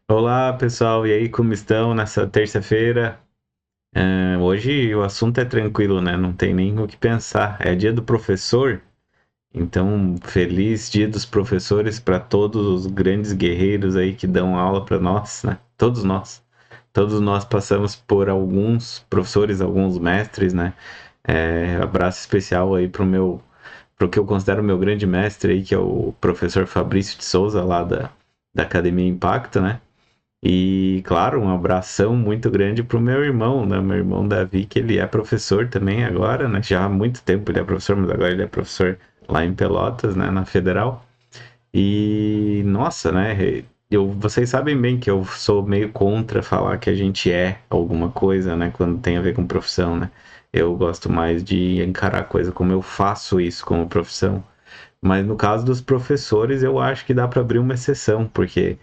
Olá, pessoal, e aí, como estão nessa terça-feira? Hoje o assunto é tranquilo, né? Não tem nem o que pensar. É dia do professor, então feliz dia dos professores para todos os grandes guerreiros aí que dão aula para nós, né? Todos nós. Todos nós passamos por alguns professores, alguns mestres, né? Abraço especial aí pro que eu considero meu grande mestre aí, que é o professor Fabrício de Souza, lá da Academia Impacto, né? E, claro, um abração muito grande pro meu irmão, né? Meu irmão Davi, que ele é professor também agora, né? Já há muito tempo ele é professor, mas agora ele é professor lá em Pelotas, né? Na Federal. E, nossa, né? Vocês sabem bem que eu sou meio contra falar que a gente é alguma coisa, né? Quando tem a ver com profissão, né? Eu gosto mais de encarar a coisa como eu faço isso como profissão. Mas no caso dos professores, eu acho que dá para abrir uma exceção, porque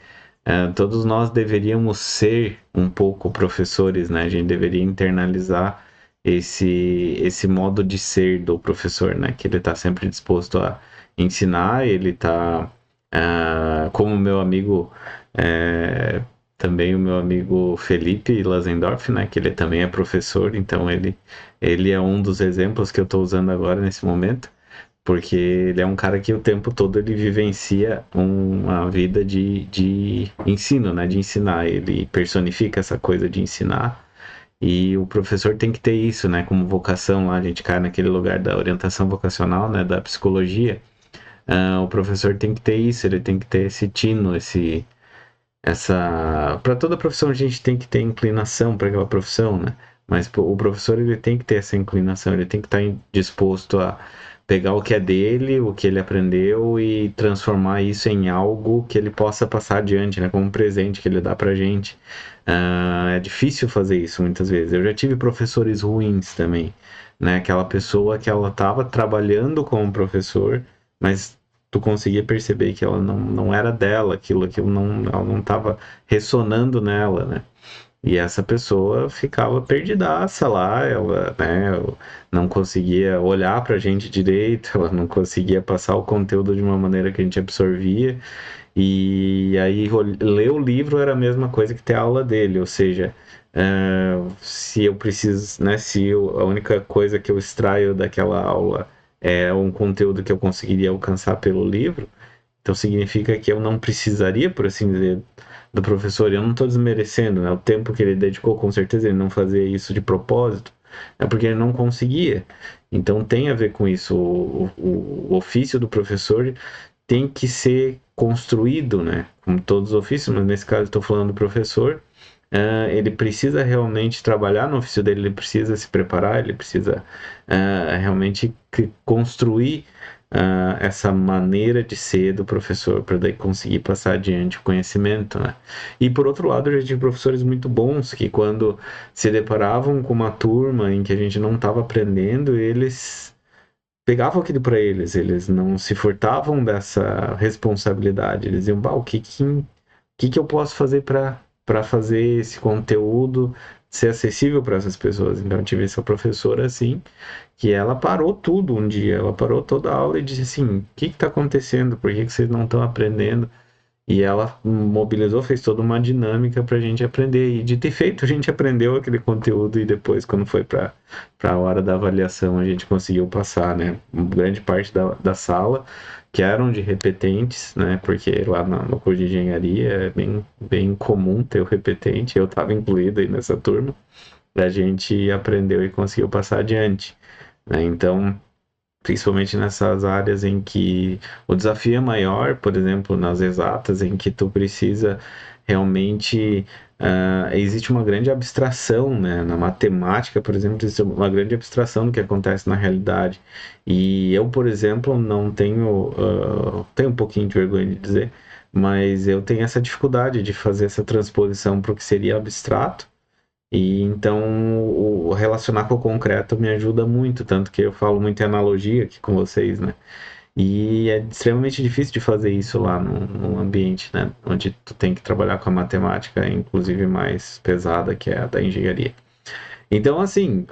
todos nós deveríamos ser um pouco professores, né? A gente deveria internalizar esse modo de ser do professor, né? Que ele está sempre disposto a ensinar, ele está, como meu amigo, é, também o meu amigo Felipe Lazendorf, né? Que ele também é professor, então ele é um dos exemplos que eu estou usando agora nesse momento. Porque ele é um cara que o tempo todo ele vivencia uma vida de ensino, né? De ensinar. Ele personifica essa coisa de ensinar. E o professor tem que ter isso, né? Como vocação lá, a gente cai naquele lugar da orientação vocacional, né? Da psicologia. O professor tem que ter isso, ele tem que ter esse tino, essa. Para toda profissão a gente tem que ter inclinação para aquela profissão, né? Mas pô, o professor ele tem que ter essa inclinação, ele tem que estar disposto a pegar o que é dele, o que ele aprendeu e transformar isso em algo que ele possa passar adiante, né? Como um presente que ele dá pra gente. É difícil fazer isso muitas vezes. Eu já tive professores ruins também, né? Aquela pessoa que ela estava trabalhando como professor, mas tu conseguia perceber que ela não era dela, aquilo não, ela não estava ressonando nela, né? E essa pessoa ficava perdidaça lá, ela, né, não conseguia olhar pra gente direito, ela não conseguia passar o conteúdo de uma maneira que a gente absorvia. E aí ler o livro era a mesma coisa que ter a aula dele, ou seja, se eu preciso, né, a única coisa que eu extraio daquela aula é um conteúdo que eu conseguiria alcançar pelo livro, então significa que eu não precisaria, por assim dizer, do professor. Eu não estou desmerecendo, né? O tempo que ele dedicou, com certeza ele não fazia isso de propósito, é porque ele não conseguia. Então tem a ver com isso. O ofício do professor tem que ser construído, né? Como todos os ofícios, mas nesse caso estou falando do professor. Ele precisa realmente trabalhar no ofício dele, ele precisa se preparar, ele precisa realmente construir essa maneira de ser do professor para daí conseguir passar adiante o conhecimento, né? E por outro lado, eu já tive professores muito bons que quando se deparavam com uma turma em que a gente não estava aprendendo, eles pegavam aquilo para eles, eles não se furtavam dessa responsabilidade, eles diziam, bah, o que eu posso fazer para fazer esse conteúdo ser acessível para essas pessoas? Então, eu tive essa professora assim, que ela parou tudo um dia, ela parou toda a aula e disse assim: o que está acontecendo? Por que vocês não estão aprendendo? E ela mobilizou, fez toda uma dinâmica para a gente aprender. E de ter feito, a gente aprendeu aquele conteúdo e depois, quando foi para a hora da avaliação, a gente conseguiu passar, né? Grande parte da sala, que eram de repetentes, né? Porque lá no curso de engenharia é bem comum ter o repetente, eu estava incluído aí nessa turma, a gente aprendeu e conseguiu passar adiante, né? Então, principalmente nessas áreas em que o desafio é maior, por exemplo, nas exatas, em que tu precisa realmente. Existe uma grande abstração, né? Na matemática, por exemplo, existe uma grande abstração do que acontece na realidade. E eu, por exemplo, não tenho. Tenho um pouquinho de vergonha de dizer, mas eu tenho essa dificuldade de fazer essa transposição para o que seria abstrato e então o relacionar com o concreto me ajuda muito, tanto que eu falo muito em analogia aqui com vocês, né? E é extremamente difícil de fazer isso lá no ambiente, né? Onde tu tem que trabalhar com a matemática, inclusive mais pesada, que é a da engenharia. Então, assim,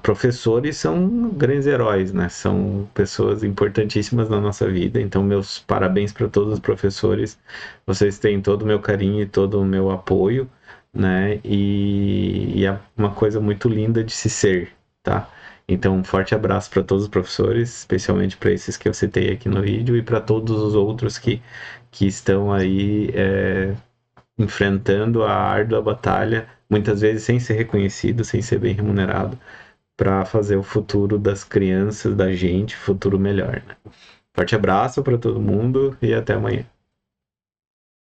professores são grandes heróis, né? São pessoas importantíssimas na nossa vida. Então, meus parabéns para todos os professores. Vocês têm todo o meu carinho e todo o meu apoio, né? E é uma coisa muito linda de se ser, tá? Então, um forte abraço para todos os professores, especialmente para esses que eu citei aqui no vídeo e para todos os outros que estão aí enfrentando a árdua batalha, muitas vezes sem ser reconhecido, sem ser bem remunerado, para fazer o futuro das crianças, da gente, futuro melhor, né? Forte abraço para todo mundo e até amanhã.